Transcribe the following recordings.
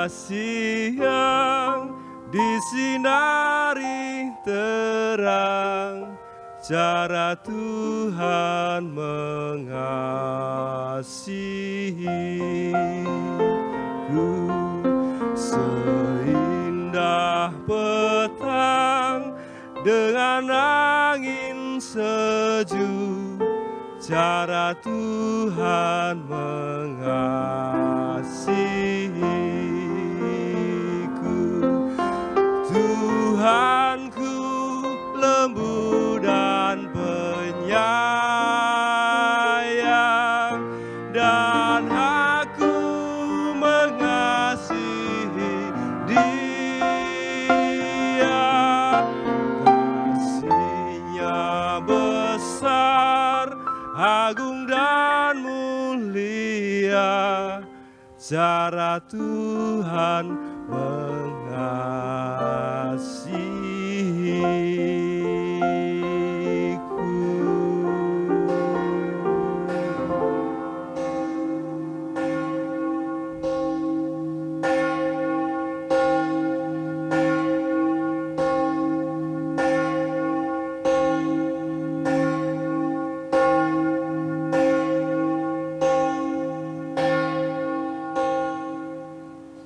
kasih yang disinari terang, cara Tuhan mengasihiku. Seindah petang dengan angin sejuk, cara Tuhan mengasihiku. Tuhanku lembut dan penyayang, dan aku mengasihi Dia. Kasih-Nya besar, agung dan mulia, cara Tuhan mengasihiku.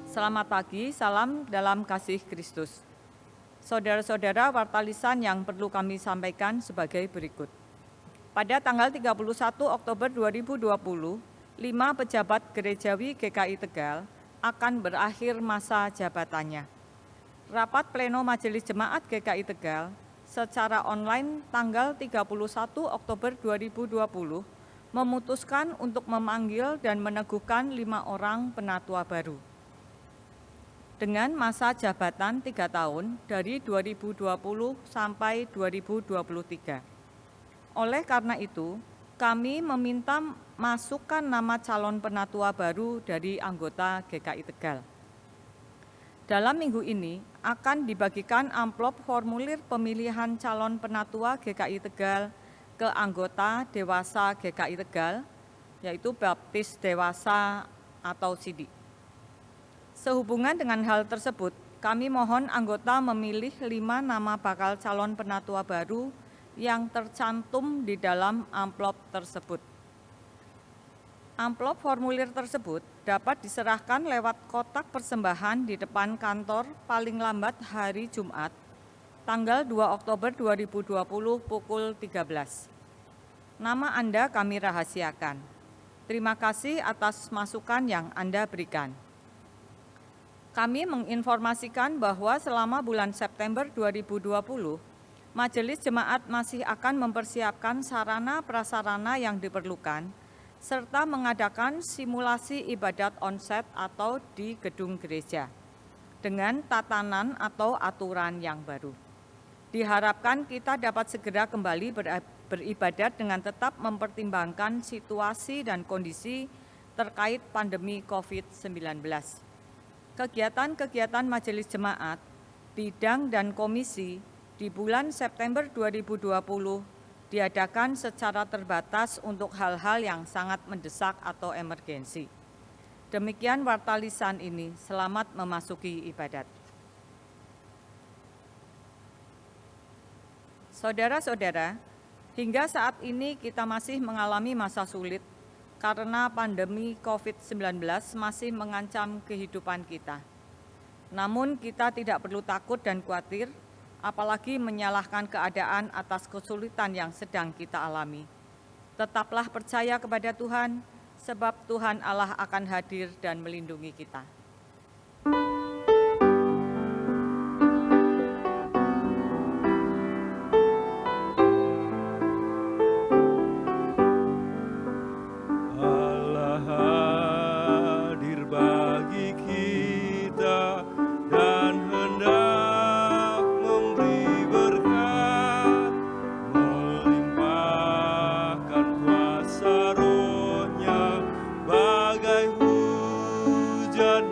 Selamat pagi, salam dalam kasih Kristus. Saudara-saudara, warta lisan yang perlu kami sampaikan sebagai berikut. Pada tanggal 31 Oktober 2020, 5 pejabat gerejawi GKI Tegal akan berakhir masa jabatannya. Rapat pleno Majelis Jemaat GKI Tegal secara online tanggal 31 Oktober 2020 memutuskan untuk memanggil dan meneguhkan 5 orang penatua baru dengan masa jabatan 3 tahun dari 2020 sampai 2023. Oleh karena itu, kami meminta masukkan nama calon penatua baru dari anggota GKI Tegal. Dalam minggu ini akan dibagikan amplop formulir pemilihan calon penatua GKI Tegal ke anggota dewasa GKI Tegal, yaitu Baptis Dewasa atau Sidik. Sehubungan dengan hal tersebut, kami mohon anggota memilih 5 nama bakal calon penatua baru yang tercantum di dalam amplop tersebut. Amplop formulir tersebut dapat diserahkan lewat kotak persembahan di depan kantor paling lambat hari Jumat, tanggal 2 Oktober 2020 pukul 13. Nama Anda kami rahasiakan. Terima kasih atas masukan yang Anda berikan. Kami menginformasikan bahwa selama bulan September 2020, Majelis Jemaat masih akan mempersiapkan sarana prasarana yang diperlukan, serta mengadakan simulasi ibadat onsite atau di gedung gereja, dengan tatanan atau aturan yang baru. Diharapkan kita dapat segera kembali beribadat dengan tetap mempertimbangkan situasi dan kondisi terkait pandemi COVID-19. Kegiatan-kegiatan Majelis Jemaat, bidang dan komisi di bulan September 2020 diadakan secara terbatas untuk hal-hal yang sangat mendesak atau emergensi. Demikian warta lisan ini, selamat memasuki ibadat. Saudara-saudara, hingga saat ini kita masih mengalami masa sulit karena pandemi COVID-19 masih mengancam kehidupan kita. Namun kita tidak perlu takut dan khawatir, apalagi menyalahkan keadaan atas kesulitan yang sedang kita alami. Tetaplah percaya kepada Tuhan, sebab Tuhan Allah akan hadir dan melindungi kita. Bagai hujan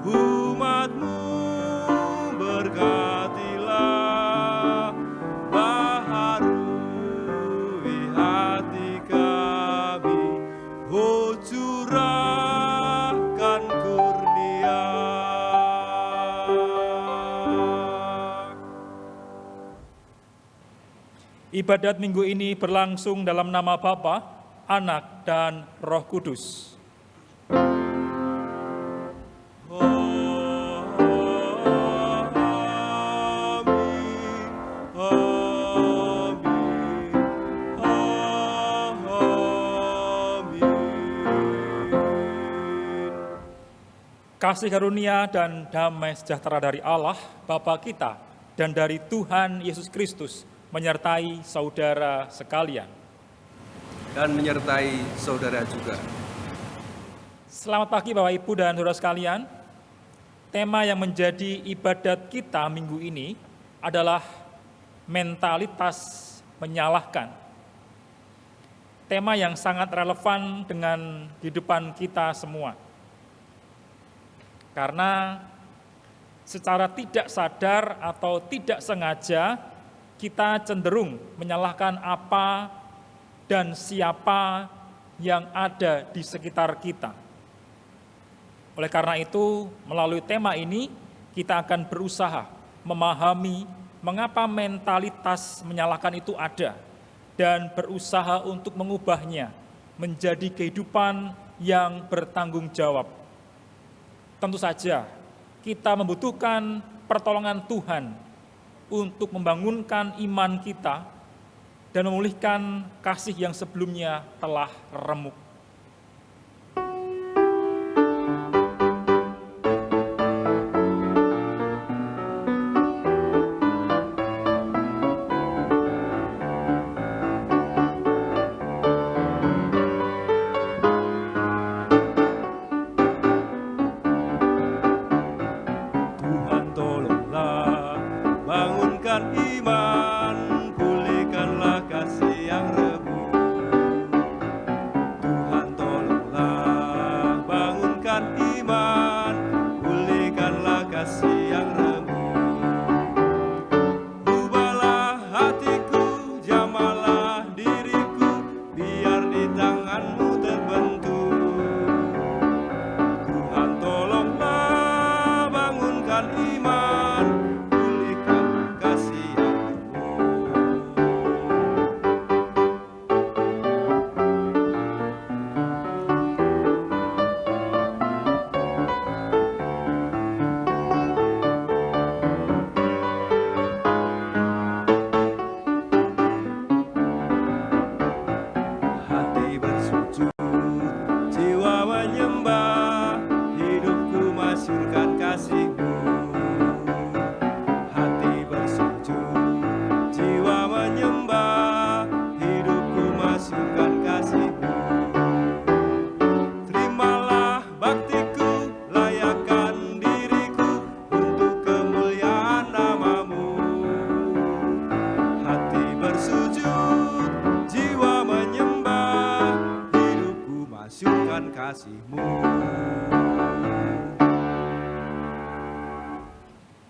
umat-Mu berkatilah, baharui hati kami, oh curahkan kurnia. Ibadat minggu ini berlangsung dalam nama Bapa, Anak, dan Roh Kudus. Kasih karunia dan damai sejahtera dari Allah, Bapa kita, dan dari Tuhan Yesus Kristus menyertai saudara sekalian. Dan menyertai saudara juga. Selamat pagi Bapak Ibu dan saudara sekalian. Tema yang menjadi ibadat kita minggu ini adalah mentalitas menyalahkan. Tema yang sangat relevan dengan kehidupan kita semua. Karena secara tidak sadar atau tidak sengaja kita cenderung menyalahkan apa dan siapa yang ada di sekitar kita. Oleh karena itu, melalui tema ini kita akan berusaha memahami mengapa mentalitas menyalahkan itu ada dan berusaha untuk mengubahnya menjadi kehidupan yang bertanggung jawab. Tentu saja, kita membutuhkan pertolongan Tuhan untuk membangunkan iman kita dan memulihkan kasih yang sebelumnya telah remuk.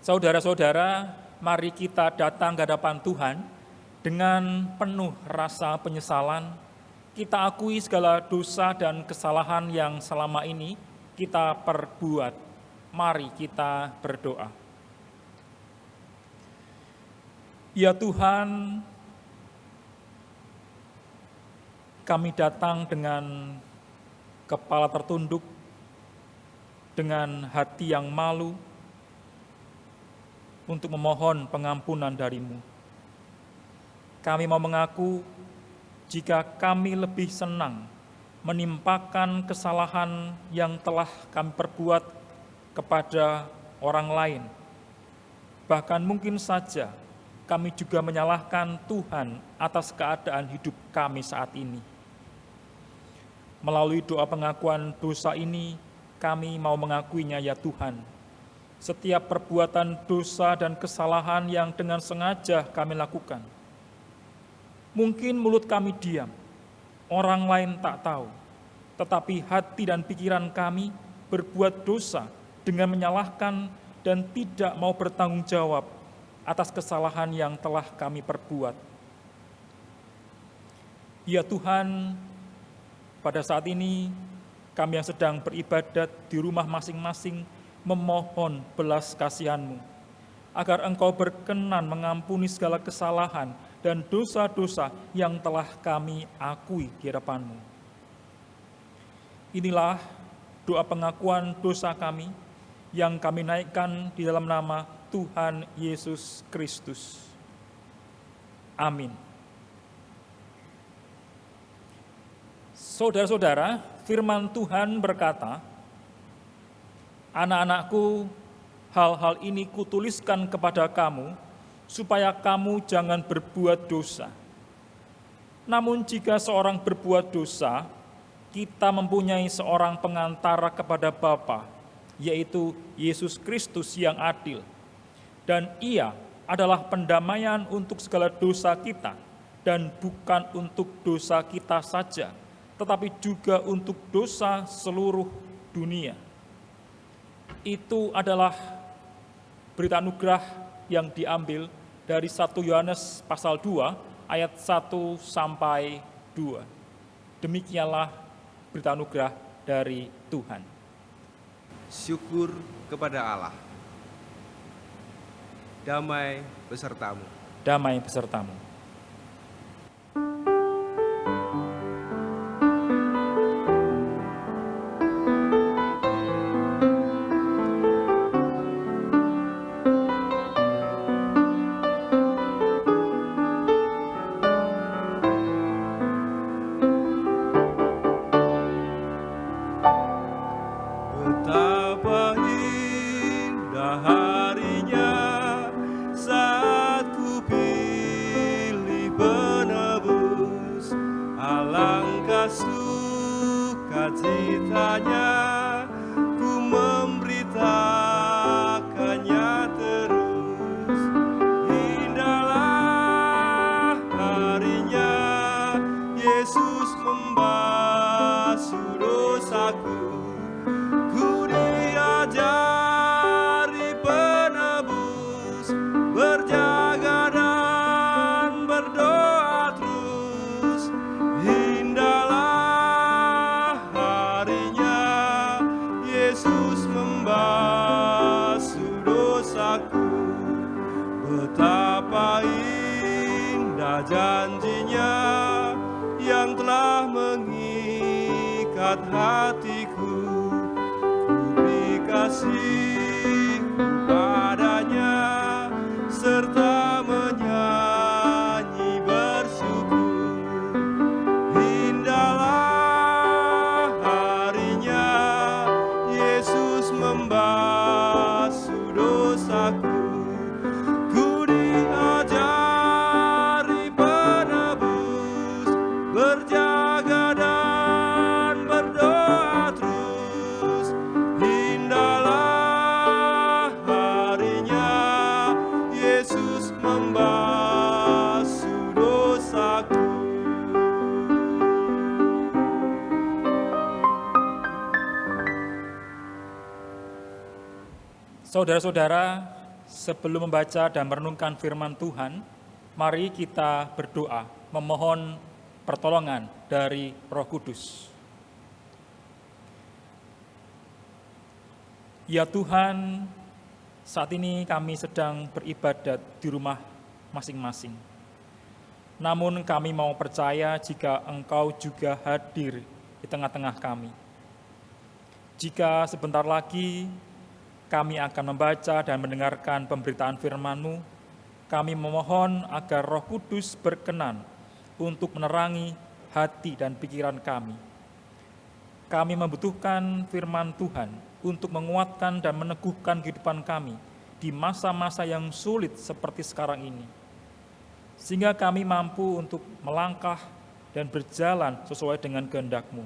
Saudara-saudara, mari kita datang ke hadapan Tuhan dengan penuh rasa penyesalan. Kita akui segala dosa dan kesalahan yang selama ini kita perbuat. Mari kita berdoa. Ya Tuhan, kami datang dengan kepala tertunduk, dengan hati yang malu, untuk memohon pengampunan dari-Mu. Kami mau mengaku jika kami lebih senang menimpakan kesalahan yang telah kami perbuat kepada orang lain. Bahkan mungkin saja kami juga menyalahkan Tuhan atas keadaan hidup kami saat ini. Melalui doa pengakuan dosa ini, kami mau mengakuinya ya Tuhan. Setiap perbuatan dosa dan kesalahan yang dengan sengaja kami lakukan. Mungkin mulut kami diam, orang lain tak tahu, tetapi hati dan pikiran kami berbuat dosa dengan menyalahkan dan tidak mau bertanggung jawab atas kesalahan yang telah kami perbuat. Ya Tuhan, pada saat ini kami yang sedang beribadat di rumah masing-masing memohon belas kasihan-Mu, agar Engkau berkenan mengampuni segala kesalahan dan dosa-dosa yang telah kami akui di hadapan-Mu. Inilah doa pengakuan dosa kami yang kami naikkan di dalam nama Tuhan Yesus Kristus. Amin. Saudara-saudara, firman Tuhan berkata, "Anak-anakku, hal-hal ini kutuliskan kepada kamu, supaya kamu jangan berbuat dosa. Namun jika seorang berbuat dosa, kita mempunyai seorang pengantara kepada Bapa, yaitu Yesus Kristus yang adil. Dan Ia adalah pendamaian untuk segala dosa kita, dan bukan untuk dosa kita saja, tetapi juga untuk dosa seluruh dunia." Itu adalah berita anugerah yang diambil dari 1 Yohanes pasal 2 ayat 1 sampai 2. Demikianlah berita anugerah dari Tuhan. Syukur kepada Allah. Damai besertamu. Damai besertamu. Betapa indah harinya saat ku pilih penebus. Alangkah sukacitanya ku memberitakannya terus. Indahlah harinya Yesus membasuh dosaku. Ku diajari penebus, berjaga dan berdoa terus. Indahlah harinya Yesus membasuh dosaku. Betapa indah janjinya yang telah mengikat hatiku. Kasih padanya serta menyanyi bersyukur. Indahlah harinya Yesus membasuh dosaku. Ku diajari penebus, berjaga dan berdoa terus. Indahlah harinya Yesus membasuh dosaku. Saudara-saudara, sebelum membaca dan merenungkan firman Tuhan, mari kita berdoa memohon pertolongan dari Roh Kudus. Ya Tuhan, saat ini kami sedang beribadat di rumah masing-masing. Namun kami mau percaya jika Engkau juga hadir di tengah-tengah kami. Jika sebentar lagi kami akan membaca dan mendengarkan pemberitaan firman-Mu, kami memohon agar Roh Kudus berkenan untuk menerangi hati dan pikiran kami. Kami membutuhkan firman Tuhan untuk menguatkan dan meneguhkan kehidupan kami di masa-masa yang sulit seperti sekarang ini. Sehingga kami mampu untuk melangkah dan berjalan sesuai dengan kehendak-Mu.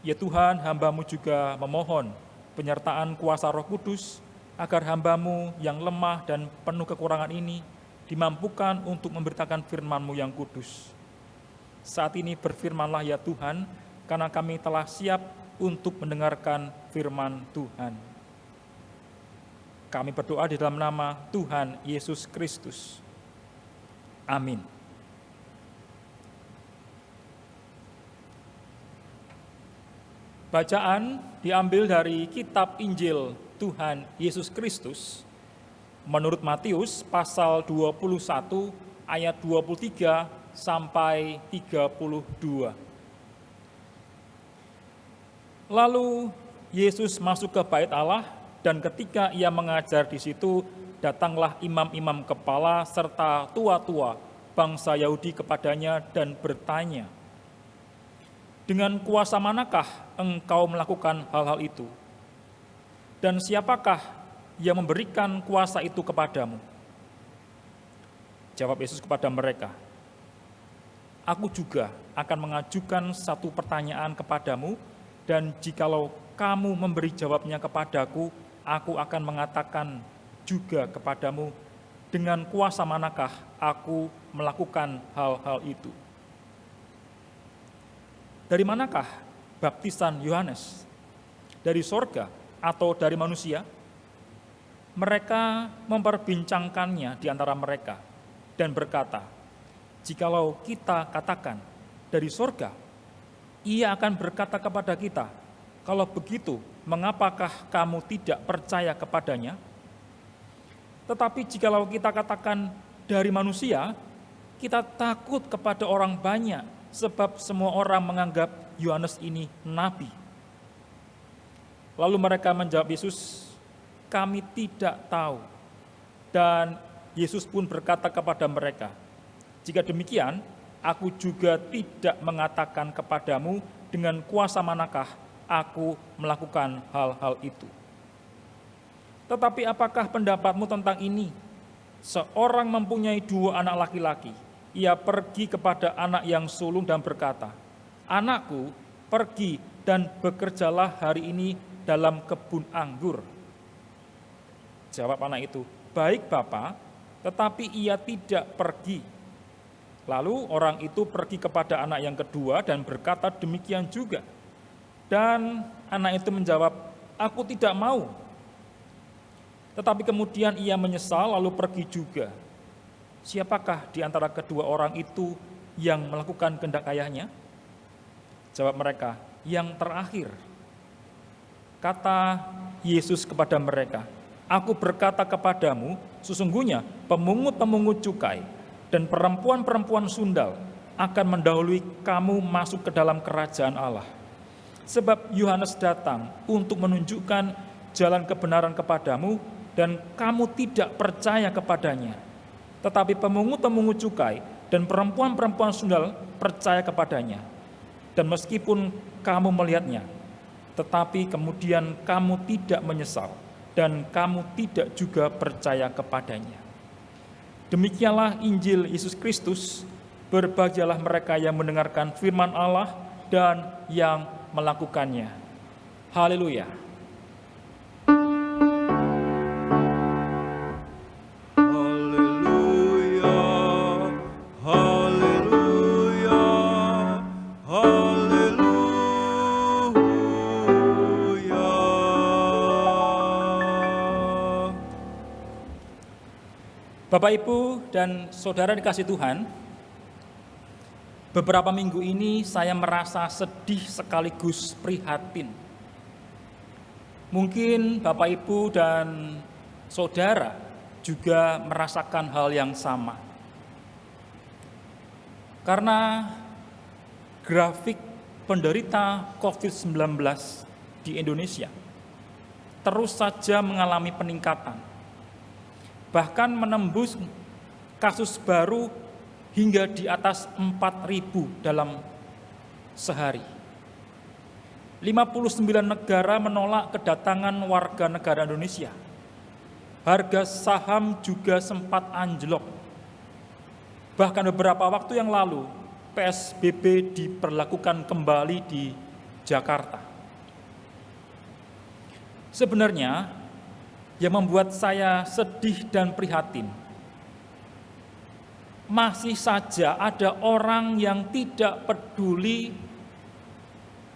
Ya Tuhan, hamba-Mu juga memohon penyertaan kuasa Roh Kudus agar hamba-Mu yang lemah dan penuh kekurangan ini dimampukan untuk memberitakan firman-Mu yang kudus. Saat ini berfirmanlah ya Tuhan, karena kami telah siap untuk mendengarkan firman Tuhan. Kami berdoa di dalam nama Tuhan Yesus Kristus. Amin. Bacaan diambil dari kitab Injil Tuhan Yesus Kristus menurut Matius pasal 21 ayat 23 sampai 32. Lalu Yesus masuk ke bait Allah, dan ketika ia mengajar di situ, datanglah imam-imam kepala serta tua-tua bangsa Yahudi kepadanya dan bertanya, "Dengan kuasa manakah engkau melakukan hal-hal itu? Dan siapakah yang memberikan kuasa itu kepadamu?" Jawab Yesus kepada mereka, "Aku juga akan mengajukan satu pertanyaan kepadamu, dan jikalau kamu memberi jawabnya kepadaku, aku akan mengatakan juga kepadamu, dengan kuasa manakah aku melakukan hal-hal itu. Dari manakah baptisan Yohanes? Dari sorga atau dari manusia?" Mereka memperbincangkannya di antara mereka dan berkata, "Jikalau kita katakan dari sorga, ia akan berkata kepada kita, 'Kalau begitu, mengapakah kamu tidak percaya kepadanya?' Tetapi jikalau kita katakan dari manusia, kita takut kepada orang banyak, sebab semua orang menganggap Yohanes ini nabi." Lalu mereka menjawab Yesus, "Kami tidak tahu." Dan Yesus pun berkata kepada mereka, "Jika demikian, aku juga tidak mengatakan kepadamu dengan kuasa manakah aku melakukan hal-hal itu. Tetapi apakah pendapatmu tentang ini? Seorang mempunyai 2 anak laki-laki. Ia pergi kepada anak yang sulung dan berkata, 'Anakku, pergi dan bekerjalah hari ini dalam kebun anggur.' Jawab anak itu, 'Baik, Bapa,' tetapi ia tidak pergi. Lalu orang itu pergi kepada anak yang kedua dan berkata demikian juga. Dan anak itu menjawab, 'Aku tidak mau.' Tetapi kemudian ia menyesal lalu pergi juga. Siapakah di antara kedua orang itu yang melakukan kehendak ayahnya?" Jawab mereka, "Yang terakhir." Kata Yesus kepada mereka, "Aku berkata kepadamu, sesungguhnya pemungut-pemungut cukai dan perempuan-perempuan sundal akan mendahului kamu masuk ke dalam kerajaan Allah. Sebab Yohanes datang untuk menunjukkan jalan kebenaran kepadamu, dan kamu tidak percaya kepadanya. Tetapi pemungut-pemungut cukai dan perempuan-perempuan sundal percaya kepadanya. Dan meskipun kamu melihatnya, tetapi kemudian kamu tidak menyesal, dan kamu tidak juga percaya kepadanya." Demikianlah Injil Yesus Kristus. Berbahagialah mereka yang mendengarkan firman Allah dan yang melakukannya. Haleluya. Haleluya, haleluya, haleluya. Bapak, Ibu, dan Saudara dikasih Tuhan, beberapa minggu ini saya merasa sedih sekaligus prihatin. Mungkin Bapak, Ibu, dan Saudara juga merasakan hal yang sama. Karena grafik penderita COVID-19 di Indonesia terus saja mengalami peningkatan. Bahkan menembus kasus baru hingga di atas 4.000 dalam sehari. 59 negara menolak kedatangan warga negara Indonesia. Harga saham juga sempat anjlok. Bahkan beberapa waktu yang lalu, PSBB diberlakukan kembali di Jakarta. Sebenarnya, yang membuat saya sedih dan prihatin, masih saja ada orang yang tidak peduli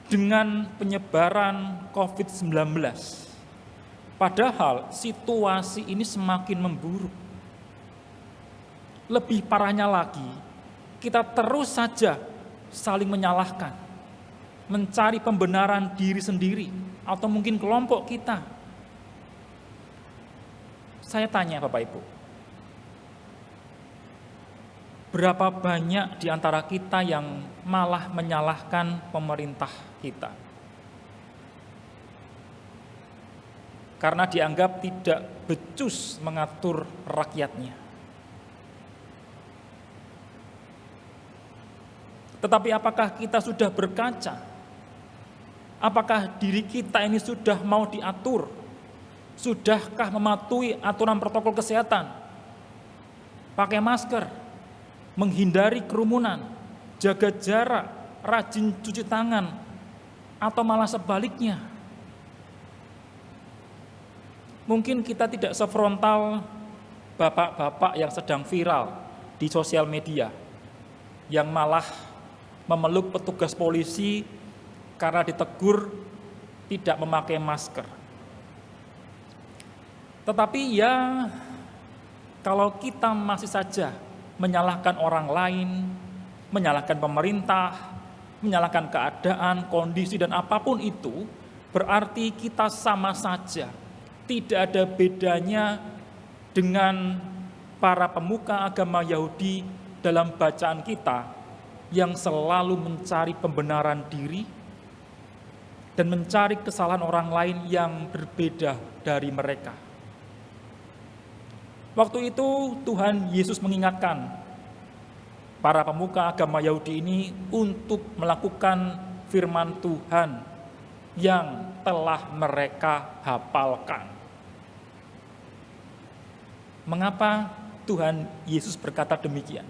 dengan penyebaran COVID-19. Padahal situasi ini semakin memburuk. Lebih parahnya lagi, kita terus saja saling menyalahkan, mencari pembenaran diri sendiri atau mungkin kelompok kita. Saya tanya Bapak Ibu, berapa banyak di antara kita yang malah menyalahkan pemerintah kita? Karena dianggap tidak becus mengatur rakyatnya. Tetapi apakah kita sudah berkaca? Apakah diri kita ini sudah mau diatur? Sudahkah mematuhi aturan protokol kesehatan? Pakai masker, menghindari kerumunan, jaga jarak, rajin cuci tangan, atau malah sebaliknya? Mungkin kita tidak sefrontal bapak-bapak yang sedang viral di sosial media, yang malah memeluk petugas polisi karena ditegur tidak memakai masker. Tetapi ya, kalau kita masih saja menyalahkan orang lain, menyalahkan pemerintah, menyalahkan keadaan, kondisi, dan apapun itu, berarti kita sama saja. Tidak ada bedanya dengan para pemuka agama Yahudi dalam bacaan kita yang selalu mencari pembenaran diri dan mencari kesalahan orang lain yang berbeda dari mereka. Waktu itu Tuhan Yesus mengingatkan para pemuka agama Yahudi ini untuk melakukan firman Tuhan yang telah mereka hafalkan. Mengapa Tuhan Yesus berkata demikian?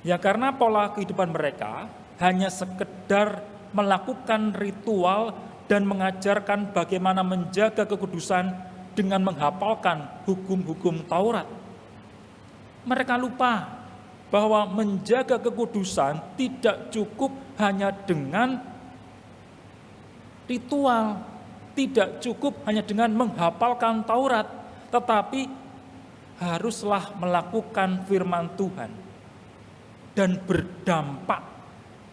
Ya karena pola kehidupan mereka hanya sekedar melakukan ritual dan mengajarkan bagaimana menjaga kekudusan dengan menghafalkan hukum-hukum Taurat. Mereka lupa bahwa menjaga kekudusan tidak cukup hanya dengan ritual, tidak cukup hanya dengan menghafalkan Taurat, tetapi haruslah melakukan firman Tuhan dan berdampak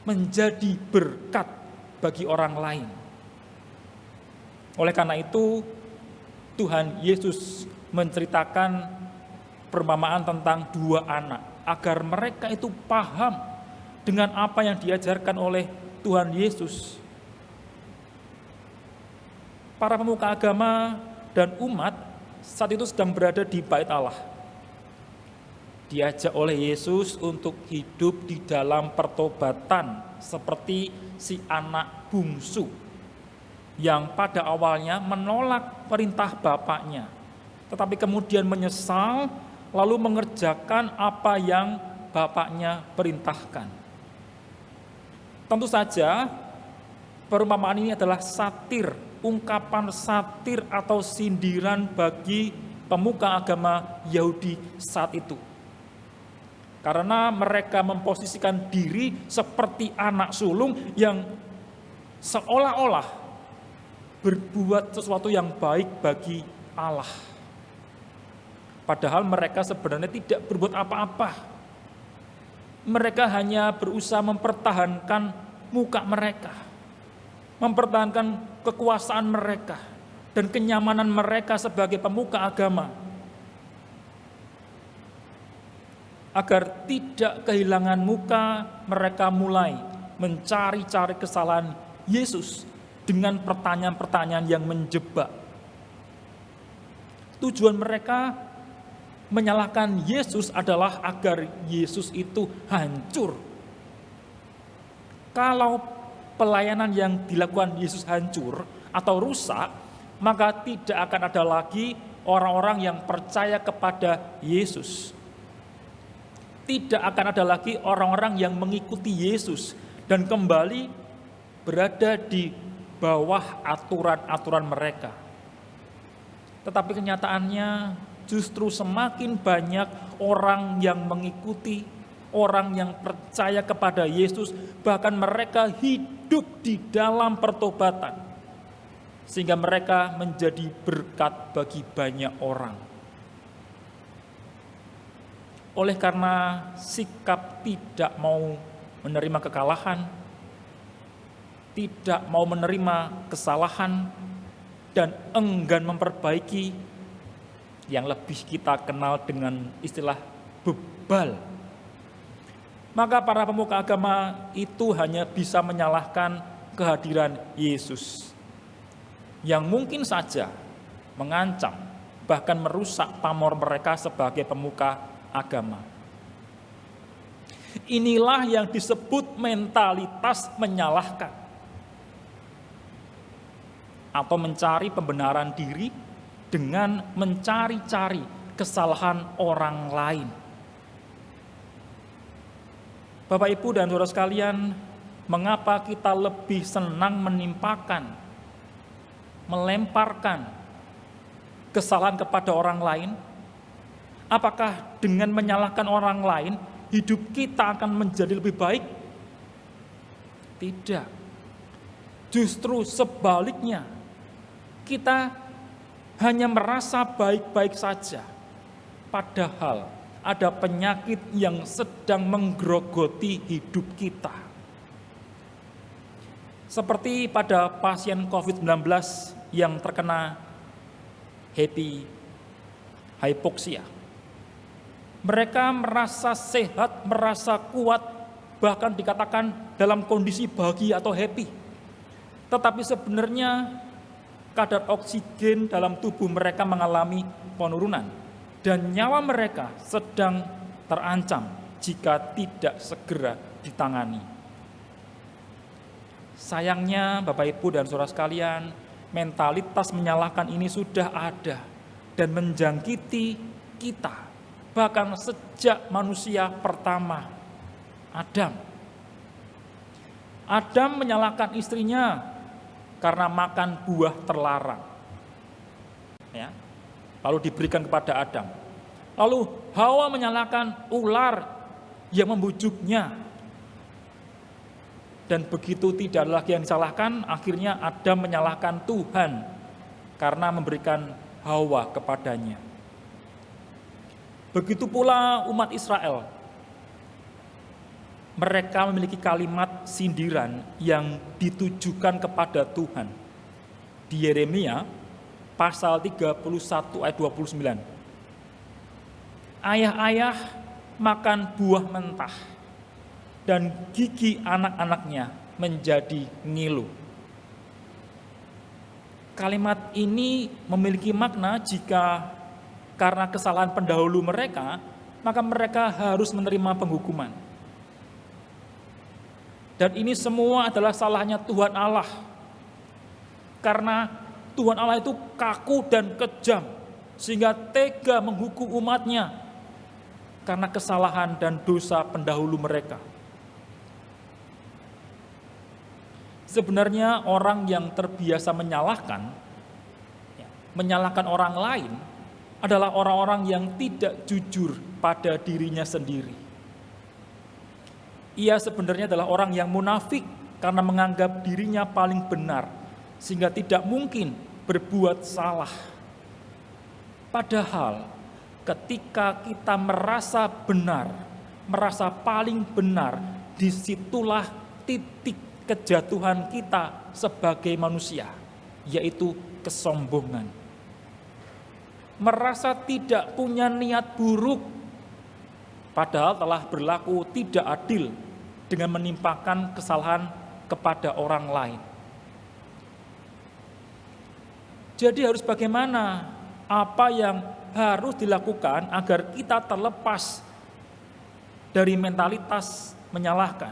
menjadi berkat bagi orang lain. Oleh karena itu, Tuhan Yesus menceritakan perumpamaan tentang dua anak agar mereka itu paham dengan apa yang diajarkan oleh Tuhan Yesus. Para pemuka agama dan umat saat itu sedang berada di Bait Allah. Diajak oleh Yesus untuk hidup di dalam pertobatan seperti si anak bungsu yang pada awalnya menolak perintah bapaknya, tetapi kemudian menyesal lalu mengerjakan apa yang bapaknya perintahkan. Tentu saja perumpamaan ini adalah satir, ungkapan satir atau sindiran bagi pemuka agama Yahudi saat itu. Karena mereka memposisikan diri seperti anak sulung yang seolah-olah berbuat sesuatu yang baik bagi Allah. Padahal mereka sebenarnya tidak berbuat apa-apa. Mereka hanya berusaha mempertahankan muka mereka, mempertahankan kekuasaan mereka dan kenyamanan mereka sebagai pemuka agama, agar tidak kehilangan muka. Mereka mulai mencari-cari kesalahan Yesus dengan pertanyaan-pertanyaan yang menjebak. Tujuan mereka menyalahkan Yesus adalah agar Yesus itu hancur. Kalau pelayanan yang dilakukan Yesus hancur atau rusak, maka tidak akan ada lagi orang-orang yang percaya kepada Yesus. Tidak akan ada lagi orang-orang yang mengikuti Yesus dan kembali berada di bawah aturan-aturan mereka. Tetapi kenyataannya justru semakin banyak orang yang mengikuti, orang yang percaya kepada Yesus, bahkan mereka hidup hidup di dalam pertobatan, sehingga mereka menjadi berkat bagi banyak orang. Oleh karena sikap tidak mau menerima kekalahan, tidak mau menerima kesalahan, dan enggan memperbaiki, yang lebih kita kenal dengan istilah bebal, maka para pemuka agama itu hanya bisa menyalahkan kehadiran Yesus, yang mungkin saja mengancam, bahkan merusak pamor mereka sebagai pemuka agama. Inilah yang disebut mentalitas menyalahkan atau mencari pembenaran diri dengan mencari-cari kesalahan orang lain. Bapak, Ibu, dan saudara sekalian, mengapa kita lebih senang menimpakan, melemparkan kesalahan kepada orang lain? Apakah dengan menyalahkan orang lain, hidup kita akan menjadi lebih baik? Tidak. Justru sebaliknya, kita hanya merasa baik-baik saja, padahal ada penyakit yang sedang menggerogoti hidup kita. Seperti pada pasien COVID-19 yang terkena hypoksia. Mereka merasa sehat, merasa kuat, bahkan dikatakan dalam kondisi bahagia atau happy. Tetapi sebenarnya kadar oksigen dalam tubuh mereka mengalami penurunan, dan nyawa mereka sedang terancam jika tidak segera ditangani. Sayangnya Bapak, Ibu, dan saudara sekalian, mentalitas menyalahkan ini sudah ada dan menjangkiti kita, bahkan sejak manusia pertama, Adam. Adam menyalahkan istrinya karena makan buah terlarang. Ya. Lalu diberikan kepada Adam. Lalu Hawa menyalahkan ular yang membujuknya. Dan begitu tidak ada lagi yang disalahkan, akhirnya Adam menyalahkan Tuhan karena memberikan Hawa kepadanya. Begitu pula umat Israel. Mereka memiliki kalimat sindiran yang ditujukan kepada Tuhan. Di Yeremia pasal 31 ayat 29. Ayah-ayah makan buah mentah, dan gigi anak-anaknya menjadi ngilu. Kalimat ini memiliki makna jika karena kesalahan pendahulu mereka, maka mereka harus menerima penghukuman. Dan ini semua adalah salahnya Tuhan Allah. Karena Tuhan Allah itu kaku dan kejam, sehingga tega menghukum umatnya karena kesalahan dan dosa pendahulu mereka. Sebenarnya orang yang terbiasa menyalahkan orang lain adalah orang-orang yang tidak jujur pada dirinya sendiri. Ia sebenarnya adalah orang yang munafik karena menganggap dirinya paling benar, sehingga tidak mungkin berbuat salah. Padahal ketika kita merasa benar, merasa paling benar, disitulah titik kejatuhan kita sebagai manusia, yaitu kesombongan. Merasa tidak punya niat buruk, padahal telah berlaku tidak adil dengan menimpakan kesalahan kepada orang lain. Jadi harus bagaimana? Apa yang harus dilakukan agar kita terlepas dari mentalitas menyalahkan?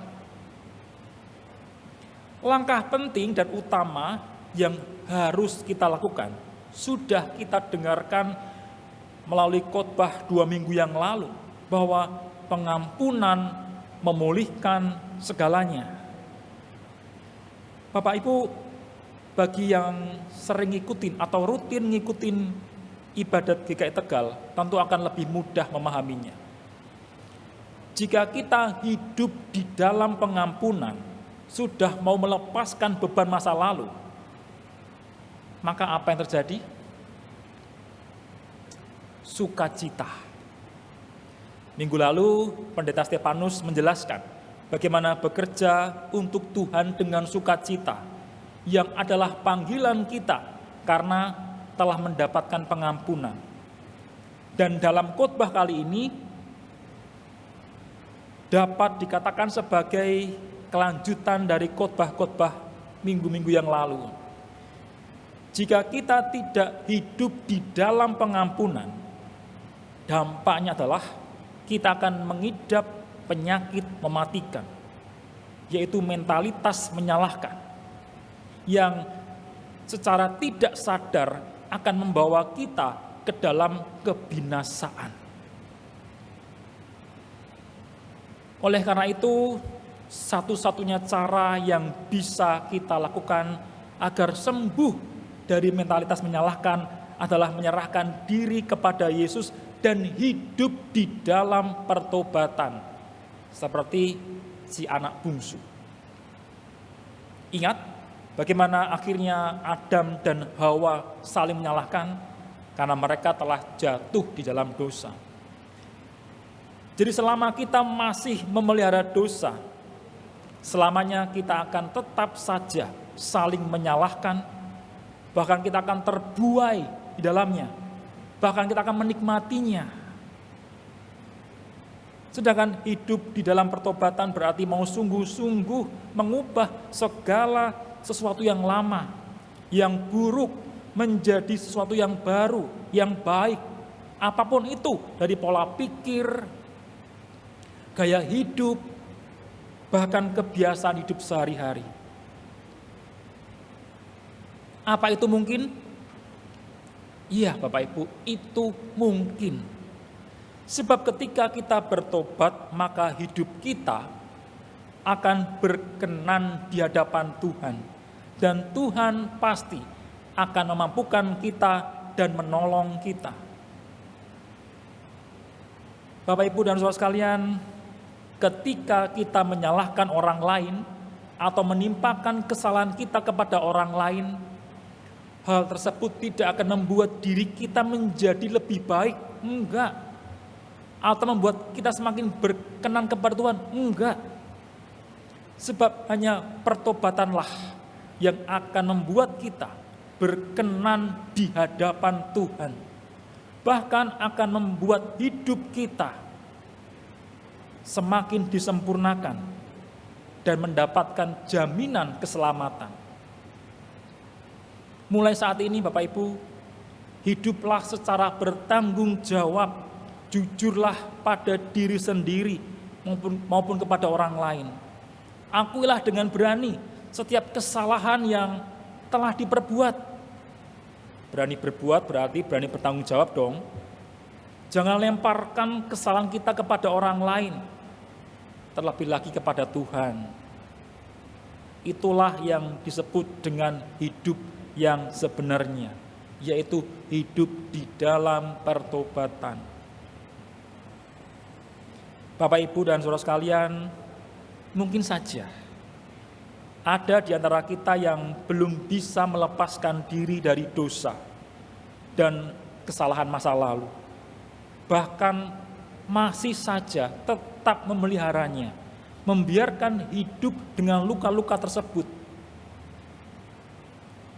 Langkah penting dan utama yang harus kita lakukan sudah kita dengarkan melalui khotbah 2 minggu yang lalu, bahwa pengampunan memulihkan segalanya. Bapak Ibu, bagi yang sering ngikutin atau rutin ngikutin ibadat GKI Tegal, tentu akan lebih mudah memahaminya. Jika kita hidup di dalam pengampunan, sudah mau melepaskan beban masa lalu, maka apa yang terjadi? Sukacita. Minggu lalu Pendeta Stefanus menjelaskan bagaimana bekerja untuk Tuhan dengan sukacita, yang adalah panggilan kita karena telah mendapatkan pengampunan. Dan dalam khotbah kali ini dapat dikatakan sebagai kelanjutan dari khotbah-khotbah minggu-minggu yang lalu. Jika kita tidak hidup di dalam pengampunan, dampaknya adalah kita akan mengidap penyakit mematikan, yaitu mentalitas menyalahkan, yang secara tidak sadar akan membawa kita ke dalam kebinasaan. Oleh karena itu, satu-satunya cara yang bisa kita lakukan agar sembuh dari mentalitas menyalahkan adalah menyerahkan diri kepada Yesus dan hidup di dalam pertobatan, seperti si anak bungsu. Ingat bagaimana akhirnya Adam dan Hawa saling menyalahkan karena mereka telah jatuh di dalam dosa. Jadi selama kita masih memelihara dosa, selamanya kita akan tetap saja saling menyalahkan, bahkan kita akan terbuai di dalamnya, bahkan kita akan menikmatinya. Sedangkan hidup di dalam pertobatan berarti mau sungguh-sungguh mengubah segala sesuatu yang lama, yang buruk, menjadi sesuatu yang baru, yang baik. Apapun itu, dari pola pikir, gaya hidup, bahkan kebiasaan hidup sehari-hari. Apa itu mungkin? Iya Bapak Ibu, itu mungkin. Sebab ketika kita bertobat, maka hidup kita akan berkenan di hadapan Tuhan. Dan Tuhan pasti akan memampukan kita dan menolong kita. Bapak Ibu dan saudara sekalian, ketika kita menyalahkan orang lain atau menimpakan kesalahan kita kepada orang lain, hal tersebut tidak akan membuat diri kita menjadi lebih baik, enggak. Atau membuat kita semakin berkenan kepada Tuhan, enggak. Sebab hanya pertobatanlah yang akan membuat kita berkenan di hadapan Tuhan. Bahkan akan membuat hidup kita semakin disempurnakan dan mendapatkan jaminan keselamatan. Mulai saat ini Bapak Ibu, hiduplah secara bertanggung jawab, jujurlah pada diri sendiri maupun kepada orang lain. Akuilah dengan berani setiap kesalahan yang telah diperbuat. Berani berbuat berarti berani bertanggung jawab dong. Jangan lemparkan kesalahan kita kepada orang lain, terlebih lagi kepada Tuhan. Itulah yang disebut dengan hidup yang sebenarnya, yaitu hidup di dalam pertobatan. Bapak, Ibu, dan saudara sekalian, mungkin saja ada di antara kita yang belum bisa melepaskan diri dari dosa dan kesalahan masa lalu. Bahkan masih saja tetap memeliharanya, membiarkan hidup dengan luka-luka tersebut.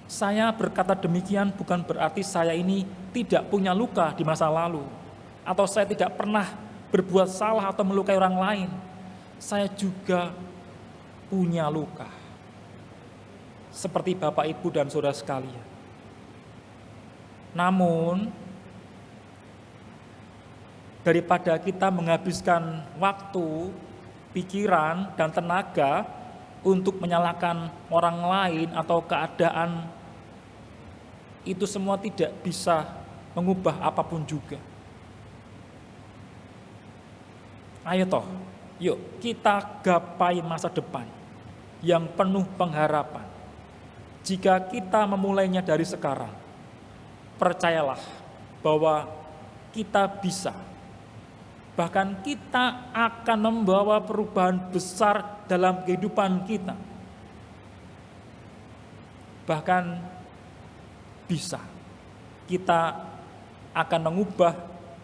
Saya berkata demikian bukan berarti saya ini tidak punya luka di masa lalu, atau saya tidak pernah berbuat salah atau melukai orang lain. Saya juga punya luka, seperti Bapak, Ibu, dan saudara sekalian. Namun, daripada kita menghabiskan waktu, pikiran, dan tenaga untuk menyalahkan orang lain atau keadaan, itu semua tidak bisa mengubah apapun juga. Ayo toh, yuk kita gapai masa depan yang penuh pengharapan. Jika kita memulainya dari sekarang, percayalah bahwa kita bisa. Bahkan kita akan membawa perubahan besar dalam kehidupan kita. bahkan bisa kita akan mengubah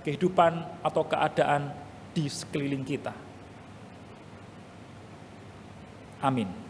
kehidupan atau keadaan di sekeliling kita. Amin.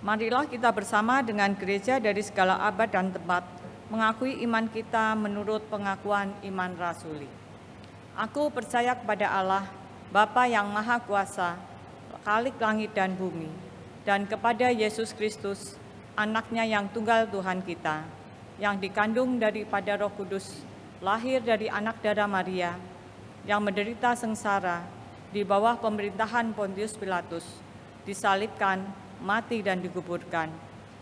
Marilah kita bersama dengan gereja dari segala abad dan tempat mengakui iman kita menurut pengakuan iman rasuli. Aku percaya kepada Allah, Bapa yang Maha Kuasa, Khalik langit dan bumi, dan kepada Yesus Kristus, Anak-Nya yang tunggal Tuhan kita, yang dikandung daripada Roh Kudus, lahir dari anak darah Maria, yang menderita sengsara di bawah pemerintahan Pontius Pilatus, disalibkan, mati dan dikuburkan,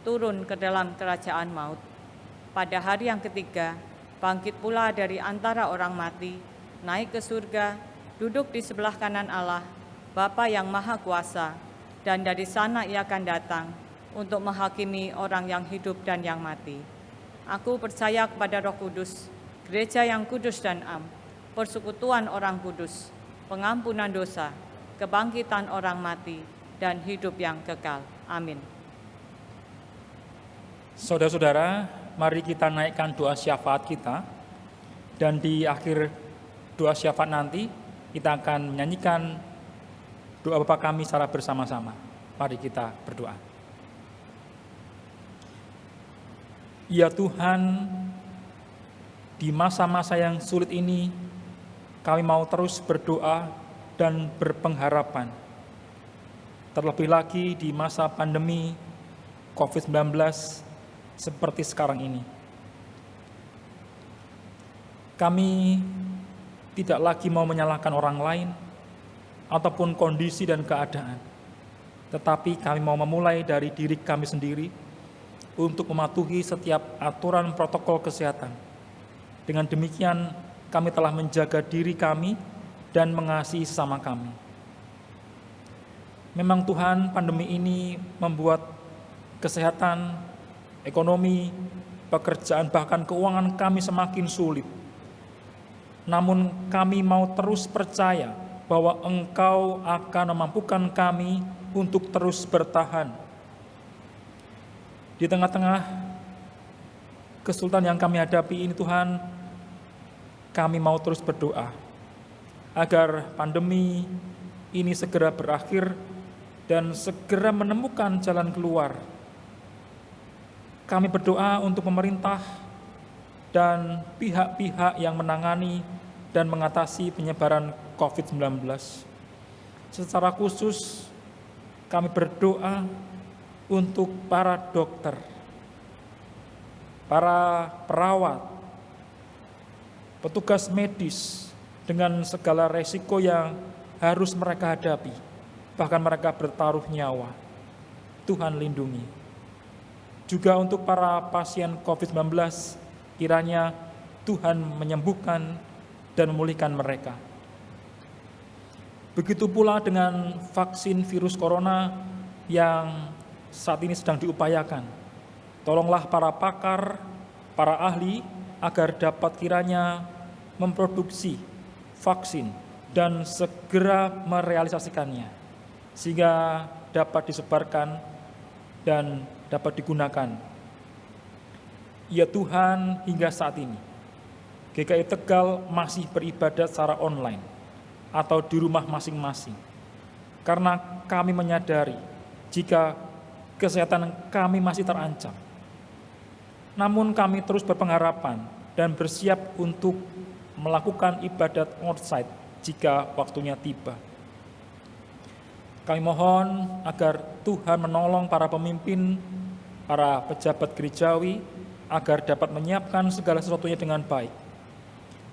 turun ke dalam kerajaan maut. Pada hari yang ketiga, bangkit pula dari antara orang mati, naik ke surga, duduk di sebelah kanan Allah, Bapa yang Maha Kuasa, dan dari sana Ia akan datang untuk menghakimi orang yang hidup dan yang mati. Aku percaya kepada Roh Kudus, gereja yang kudus dan am, persekutuan orang kudus, pengampunan dosa, kebangkitan orang mati, dan hidup yang kekal. Amin. Saudara-saudara, mari kita naikkan doa syafaat kita, dan di akhir doa syafaat nanti kita akan menyanyikan doa Bapa kami secara bersama-sama. Mari kita berdoa. Ya Tuhan, di masa-masa yang sulit ini kami mau terus berdoa dan berpengharapan. Terlebih lagi di masa pandemi COVID-19 seperti sekarang ini. Kami tidak lagi mau menyalahkan orang lain ataupun kondisi dan keadaan, tetapi kami mau memulai dari diri kami sendiri untuk mematuhi setiap aturan protokol kesehatan. Dengan demikian, kami telah menjaga diri kami dan mengasihi sesama kami. Memang Tuhan, pandemi ini membuat kesehatan, ekonomi, pekerjaan, bahkan keuangan kami semakin sulit. Namun kami mau terus percaya bahwa Engkau akan memampukan kami untuk terus bertahan. Di tengah-tengah kesulitan yang kami hadapi ini Tuhan, kami mau terus berdoa agar pandemi ini segera berakhir dan segera menemukan jalan keluar. Kami berdoa untuk pemerintah dan pihak-pihak yang menangani dan mengatasi penyebaran COVID-19. Secara khusus, kami berdoa untuk para dokter, para perawat, petugas medis dengan segala resiko yang harus mereka hadapi. Bahkan mereka bertaruh nyawa. Tuhan lindungi. Juga untuk para pasien COVID-19, kiranya Tuhan menyembuhkan dan memulihkan mereka. Begitu pula dengan vaksin virus corona yang saat ini sedang diupayakan. Tolonglah para pakar, para ahli, agar dapat kiranya memproduksi vaksin dan segera merealisasikannya, sehingga dapat disebarkan dan dapat digunakan. Ya Tuhan, hingga saat ini, GKI Tegal masih beribadat secara online atau di rumah masing-masing. Karena kami menyadari jika kesehatan kami masih terancam. Namun kami terus berpengharapan dan bersiap untuk melakukan ibadat onsite jika waktunya tiba. Kami mohon agar Tuhan menolong para pemimpin, para pejabat gerejawi, agar dapat menyiapkan segala sesuatunya dengan baik.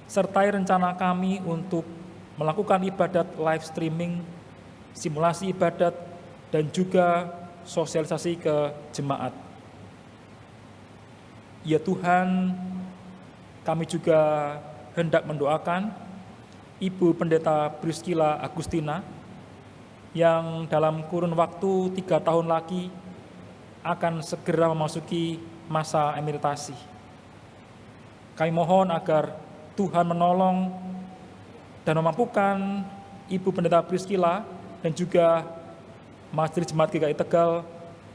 Sertai rencana kami untuk melakukan ibadat live streaming, simulasi ibadat, dan juga sosialisasi ke jemaat. Ya Tuhan, kami juga hendak mendoakan Ibu Pendeta Priscilla Agustina yang dalam kurun waktu 3 tahun lagi akan segera memasuki masa emeritasi. Kami mohon agar Tuhan menolong dan memampukan Ibu Pendeta Priscilla dan juga Majelis Jemaat GKI Tegal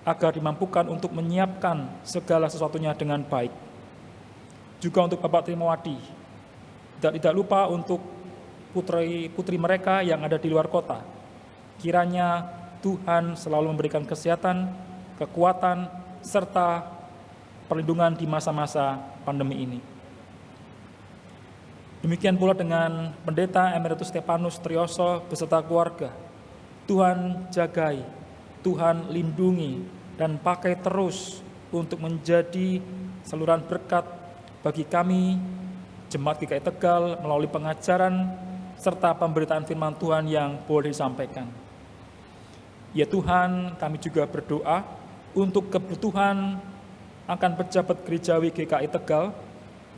agar dimampukan untuk menyiapkan segala sesuatunya dengan baik. Juga untuk Bapak Trimowadi, tidak lupa untuk putri mereka yang ada di luar kota. Kiranya Tuhan selalu memberikan kesehatan, kekuatan, serta perlindungan di masa-masa pandemi ini. Demikian pula dengan Pendeta Emeritus Stefanus Trioso beserta keluarga. Tuhan jagai, Tuhan lindungi, dan pakai terus untuk menjadi saluran berkat bagi kami, Jemaat GKI Tegal, melalui pengajaran serta pemberitaan firman Tuhan yang boleh disampaikan. Ya Tuhan, kami juga berdoa untuk kebutuhan akan pejabat gerejawi GKI Tegal,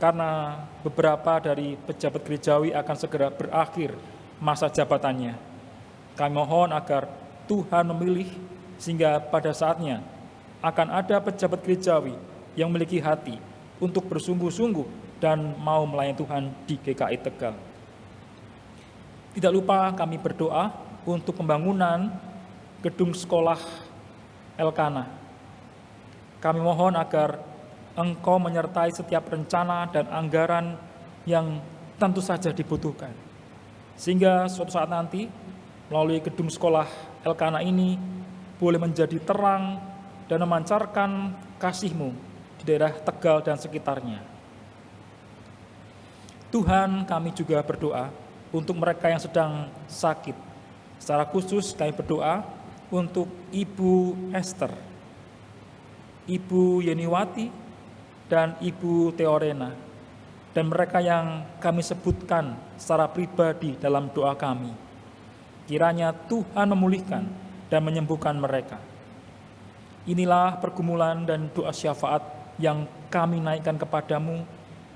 karena beberapa dari pejabat gerejawi akan segera berakhir masa jabatannya. Kami mohon agar Tuhan memilih sehingga pada saatnya akan ada pejabat gerejawi yang memiliki hati untuk bersungguh-sungguh dan mau melayani Tuhan di GKI Tegal. Tidak lupa kami berdoa untuk pembangunan gedung sekolah Elkana. Kami mohon agar Engkau menyertai setiap rencana dan anggaran yang tentu saja dibutuhkan. Sehingga suatu saat nanti melalui gedung sekolah Elkana ini boleh menjadi terang dan memancarkan kasih-Mu di daerah Tegal dan sekitarnya. Tuhan, kami juga berdoa untuk mereka yang sedang sakit. Secara khusus kami berdoa untuk Ibu Esther, Ibu Yeniwati, dan Ibu Teorena, dan mereka yang kami sebutkan secara pribadi dalam doa kami. Kiranya Tuhan memulihkan dan menyembuhkan mereka. Inilah pergumulan dan doa syafaat yang kami naikkan kepadamu.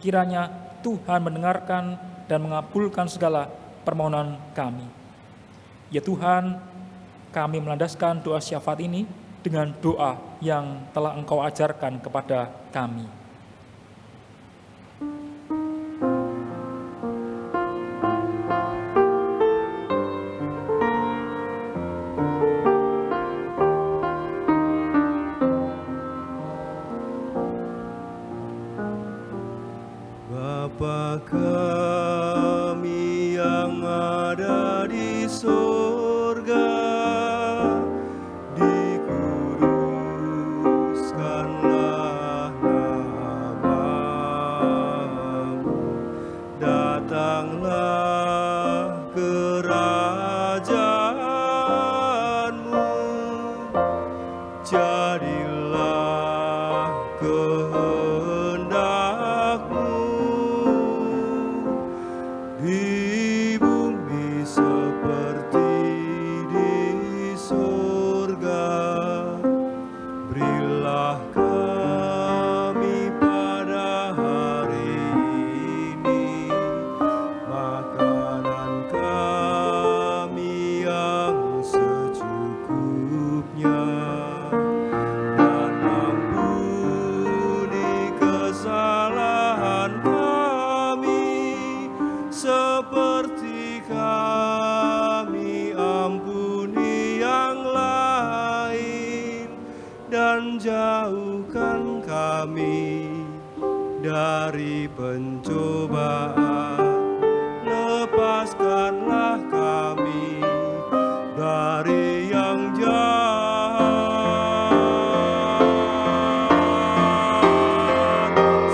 Kiranya Tuhan mendengarkan dan mengabulkan segala permohonan kami. Ya Tuhan, kami melandaskan doa syafaat ini dengan doa yang telah Engkau ajarkan kepada kami. Bapa kami yang ada di surga, dikuduskanlah namamu, datanglah kerajaanmu, jadilah kehendakmu di bumi seperti di surga. Berilah kami pada hari ini makanan kami yang secukupnya, dan ampuni kesalahan kami seperti kami ampuni yang lain, dan jauhkan kami dari pencobaan, lepaskanlah kami dari yang jahat,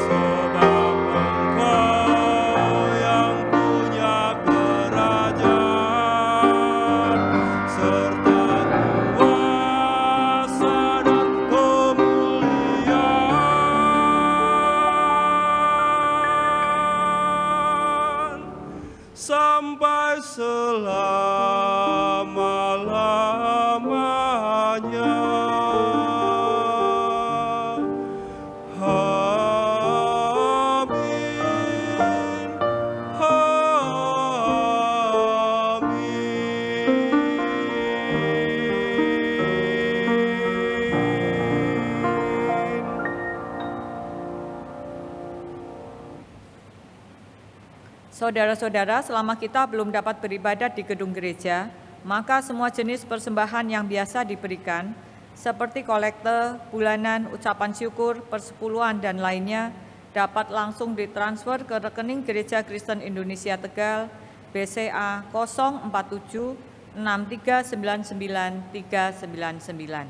sebab Engkau yang punya kerajaan serta kuasa dan kemuliaan sampai selama-lamanya. Haleluya. Saudara-saudara, selama kita belum dapat beribadat di gedung gereja, maka semua jenis persembahan yang biasa diberikan, seperti kolekte, bulanan, ucapan syukur, persepuluhan, dan lainnya, dapat langsung ditransfer ke rekening Gereja Kristen Indonesia Tegal, BCA 047 6399 399.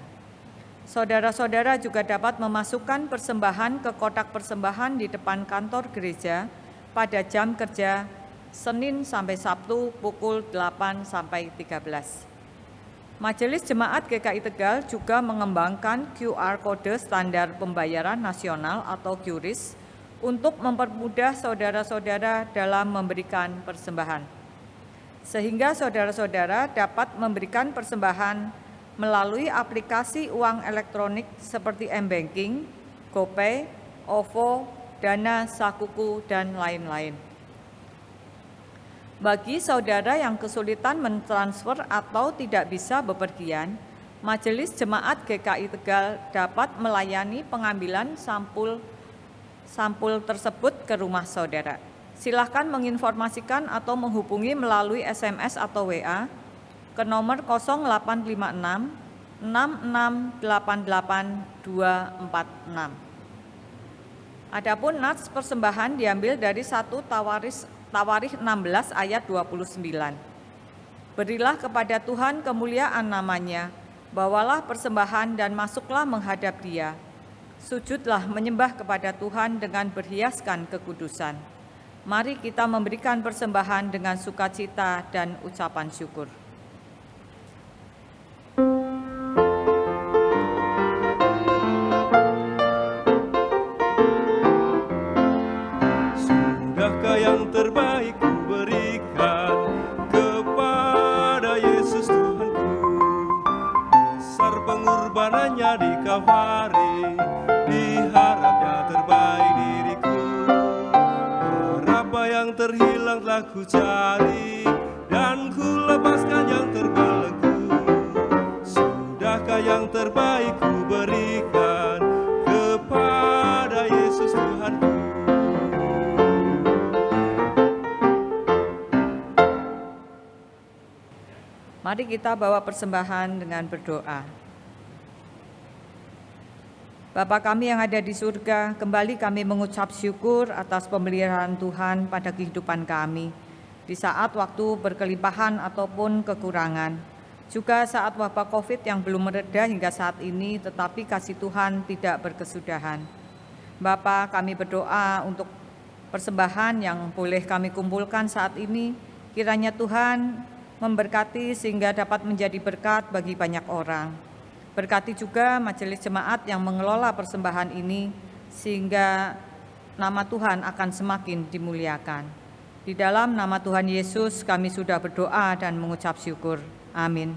Saudara-saudara juga dapat memasukkan persembahan ke kotak persembahan di depan kantor gereja pada jam kerja Senin sampai Sabtu pukul 8 sampai 13. Majelis Jemaat GKI Tegal juga mengembangkan QR Kode Standar Pembayaran Nasional atau QRIS untuk mempermudah saudara-saudara dalam memberikan persembahan. Sehingga saudara-saudara dapat memberikan persembahan melalui aplikasi uang elektronik seperti M-Banking, GoPay, OVO, Dana, Sakuku, dan lain-lain. Bagi saudara yang kesulitan mentransfer atau tidak bisa bepergian, Majelis Jemaat GKI Tegal dapat melayani pengambilan sampul tersebut ke rumah saudara. Silakan menginformasikan atau menghubungi melalui SMS atau WA ke nomor 0856 6688 246. Adapun nats persembahan diambil dari 1 Tawarikh 16 ayat 29. Berilah kepada Tuhan kemuliaan namanya, bawalah persembahan dan masuklah menghadap Dia. Sujudlah menyembah kepada Tuhan dengan berhiaskan kekudusan. Mari kita memberikan persembahan dengan sukacita dan ucapan syukur. Sudahkah yang terbaik ku berikan kepada Yesus Tuhanku? Besar pengorbanannya di Kalvari, diharapnya terbaik diriku. Berapa yang terhilang telah ku cari, dan ku lepaskan yang terbelenggu. Sudahkah yang terbaik ku berikan kepada Yesus Tuhanku? Mari kita bawa persembahan dengan berdoa. Bapa kami yang ada di surga, kembali kami mengucap syukur atas pemeliharaan Tuhan pada kehidupan kami, di saat waktu berkelimpahan ataupun kekurangan. Juga saat wabah COVID yang belum mereda hingga saat ini, tetapi kasih Tuhan tidak berkesudahan. Bapa, kami berdoa untuk persembahan yang boleh kami kumpulkan saat ini, kiranya Tuhan memberkati sehingga dapat menjadi berkat bagi banyak orang. Berkati juga majelis jemaat yang mengelola persembahan ini, sehingga nama Tuhan akan semakin dimuliakan. Di dalam nama Tuhan Yesus kami sudah berdoa dan mengucap syukur. Amin.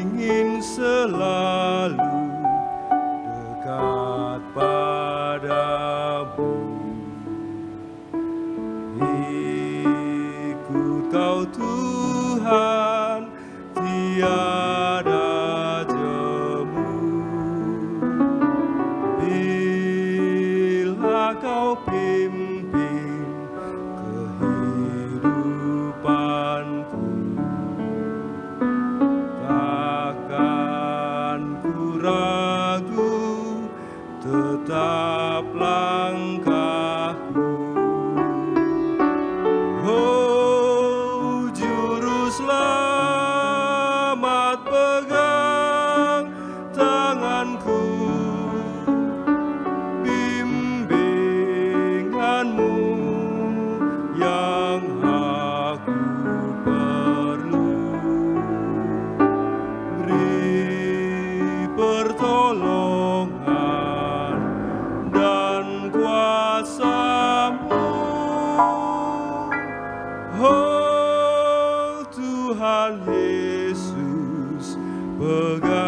Ingin selalu dekat padamu, ikut Kau Tuhan, tiada jemu. Bila Kau pimpin kehidupanku, ragu, tetap langkahku. Oh, Juru Selamat, pegang tanganku, bimbinganmu yang aku perlu. Pertolongan dan kuasa-Mu, oh Tuhan Yesus, pegang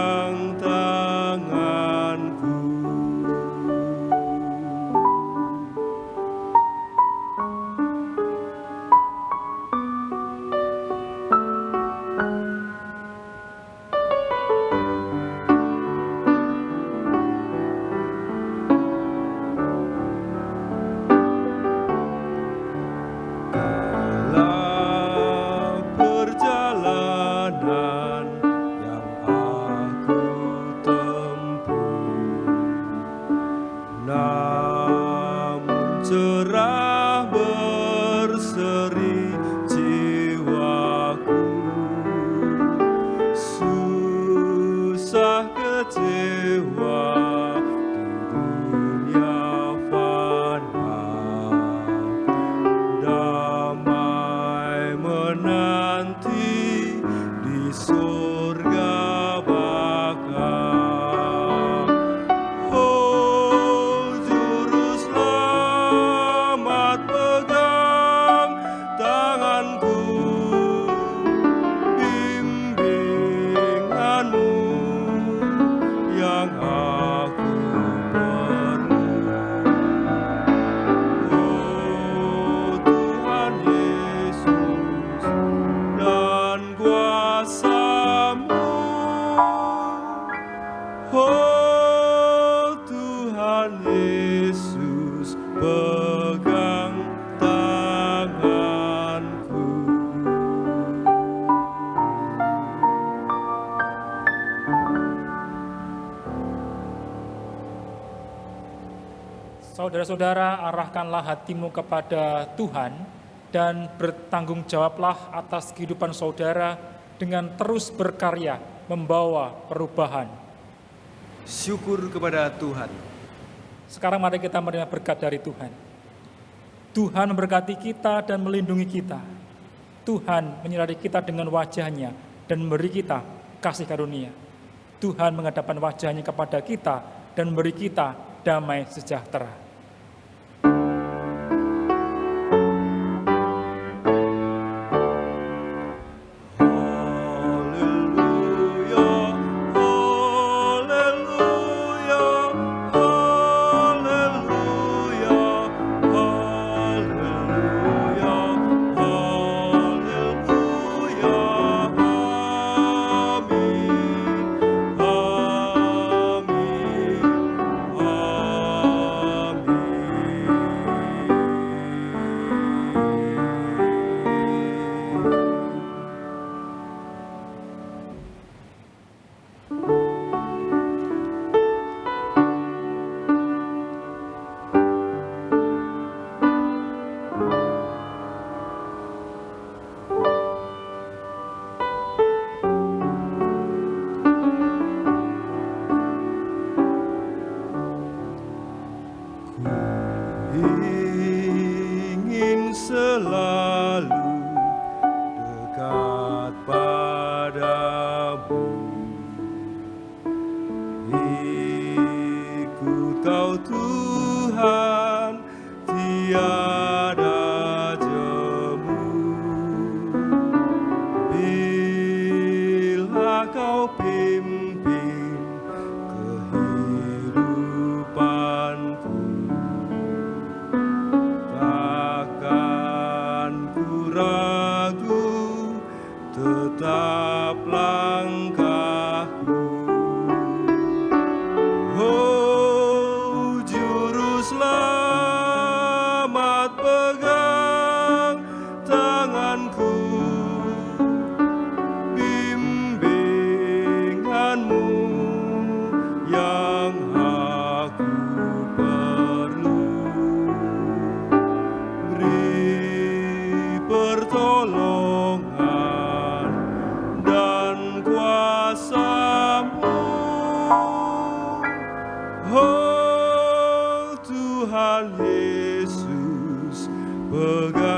Saudara-saudara, arahkanlah hatimu kepada Tuhan dan bertanggung jawablah atas kehidupan saudara dengan terus berkarya membawa perubahan. Syukur kepada Tuhan. Sekarang mari kita menerima berkat dari Tuhan. Tuhan memberkati kita dan melindungi kita. Tuhan menyinari kita dengan wajah-Nya dan memberi kita kasih karunia. Tuhan menghadapkan wajah-Nya kepada kita dan memberi kita damai sejahtera. Ingin selalu dekat padamu, ikut Kau Tuhan, tiada jemu. Bila Kau pimpin kehidupanku, ragu, tetap langkahku. Oh, Juru Selamat, pegang tanganku, bimbingan-Mu yang aku perlu. Pertolongan dan kuasa-Mu, oh Tuhan Yesus, pegang